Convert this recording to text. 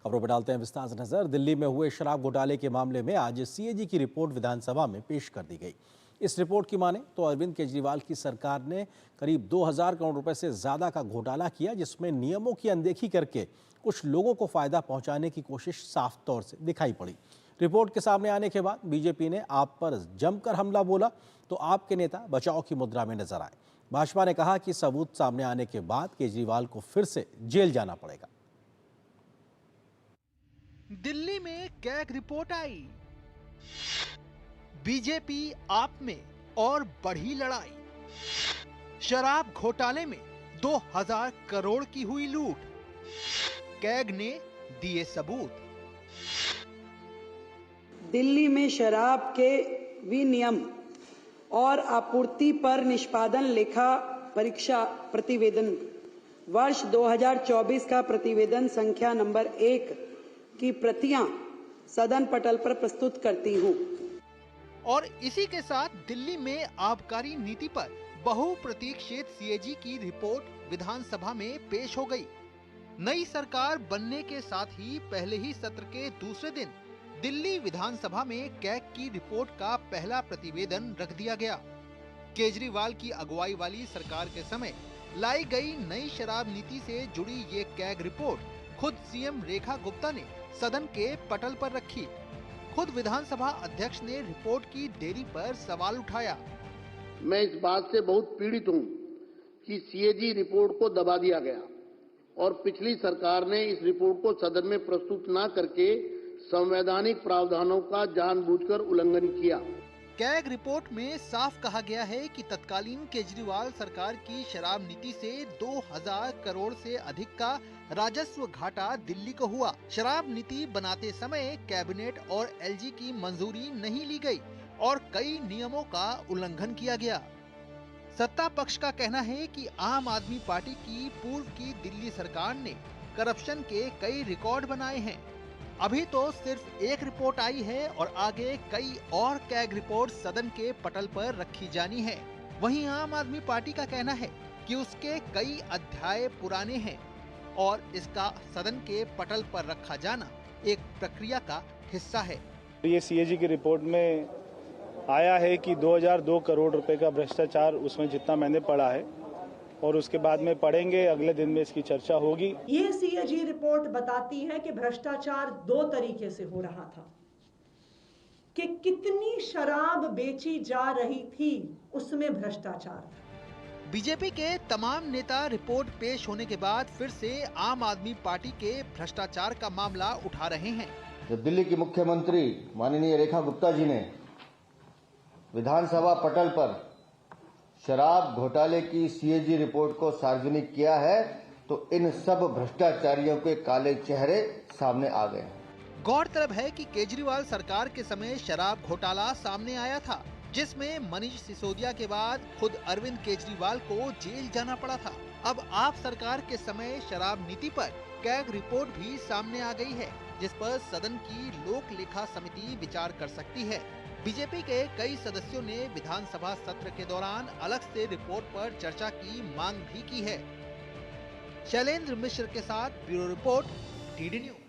खबरों पर डालते हैं विस्तार से नजर। दिल्ली में हुए शराब घोटाले के मामले में आज सीएजी की रिपोर्ट विधानसभा में पेश कर दी गई। इस रिपोर्ट की माने तो अरविंद केजरीवाल की सरकार ने करीब 2000 करोड़ रुपए से ज्यादा का घोटाला किया, जिसमें नियमों की अनदेखी करके कुछ लोगों को फायदा पहुंचाने की कोशिश साफ तौर से दिखाई पड़ी। रिपोर्ट के सामने आने के बाद बीजेपी ने आप पर जमकर हमला बोला तो आपके नेता बचाव की मुद्रा में नजर आए। भाजपा ने कहा कि सबूत सामने आने के बाद केजरीवाल को फिर से जेल जाना पड़ेगा। दिल्ली में कैग रिपोर्ट आई, बीजेपी आप में और बढ़ी लड़ाई। शराब घोटाले में 2000 करोड़ की हुई लूट, कैग ने दिए सबूत। दिल्ली में शराब के विनियम और आपूर्ति पर निष्पादन लेखा परीक्षा प्रतिवेदन वर्ष 2024 का प्रतिवेदन संख्या नंबर 1 की प्रतियां सदन पटल पर प्रस्तुत करती हूं। और इसी के साथ दिल्ली में आबकारी नीति पर बहुप्रतीक्षित सीएजी की रिपोर्ट विधानसभा में पेश हो गई। नई सरकार बनने के साथ ही पहले ही सत्र के दूसरे दिन दिल्ली विधानसभा में कैग की रिपोर्ट का पहला प्रतिवेदन रख दिया गया। केजरीवाल की अगुवाई वाली सरकार के समय लाई गई नई शराब नीति से जुड़ी ये कैग रिपोर्ट खुद सीएम रेखा गुप्ता ने सदन के पटल पर रखी। खुद विधानसभा अध्यक्ष ने रिपोर्ट की देरी पर सवाल उठाया। मैं इस बात से बहुत पीड़ित हूं कि सीएजी रिपोर्ट को दबा दिया गया और पिछली सरकार ने इस रिपोर्ट को सदन में प्रस्तुत न करके संवैधानिक प्रावधानों का जानबूझकर उल्लंघन किया। कैग रिपोर्ट में साफ कहा गया है कि तत्कालीन केजरीवाल सरकार की शराब नीति से 2000 करोड़ से अधिक का राजस्व घाटा दिल्ली को हुआ। शराब नीति बनाते समय कैबिनेट और एलजी की मंजूरी नहीं ली गई और कई नियमों का उल्लंघन किया गया। सत्ता पक्ष का कहना है कि आम आदमी पार्टी की पूर्व की दिल्ली सरकार ने करप्शन के कई रिकॉर्ड बनाए हैं। अभी तो सिर्फ एक रिपोर्ट आई है और आगे कई और कैग रिपोर्ट सदन के पटल पर रखी जानी है। वहीं आम आदमी पार्टी का कहना है कि उसके कई अध्याय पुराने हैं और इसका सदन के पटल पर रखा जाना एक प्रक्रिया का हिस्सा है। ये सीएजी की रिपोर्ट में आया है कि 2002 करोड़ रुपए का भ्रष्टाचार, उसमें जितना मैंने पढ़ा है और उसके बाद में पढ़ेंगे, अगले दिन में इसकी चर्चा होगी। ये सीएजी रिपोर्ट बताती है कि भ्रष्टाचार 2 तरीके से हो रहा था, कि कितनी शराब बेची जा रही थी उसमें भ्रष्टाचार था। बीजेपी के तमाम नेता रिपोर्ट पेश होने के बाद फिर से आम आदमी पार्टी के भ्रष्टाचार का मामला उठा रहे हैं। जब दिल्ली की मुख्यमंत्री माननीय रेखा गुप्ता जी ने विधानसभा पटल पर शराब घोटाले की सीएजी रिपोर्ट को सार्वजनिक किया है तो इन सब भ्रष्टाचारियों के काले चेहरे सामने आ गए हैं। गौरतलब है कि केजरीवाल सरकार के समय शराब घोटाला सामने आया था, जिसमें मनीष सिसोदिया के बाद खुद अरविंद केजरीवाल को जेल जाना पड़ा था। अब आप सरकार के समय शराब नीति पर कैग रिपोर्ट भी सामने आ गई है, जिस पर सदन की लोक लेखा समिति विचार कर सकती है। बीजेपी के कई सदस्यों ने विधानसभा सत्र के दौरान अलग से रिपोर्ट पर चर्चा की मांग भी की है। शैलेंद्र मिश्र के साथ ब्यूरो रिपोर्ट, डीडी न्यूज।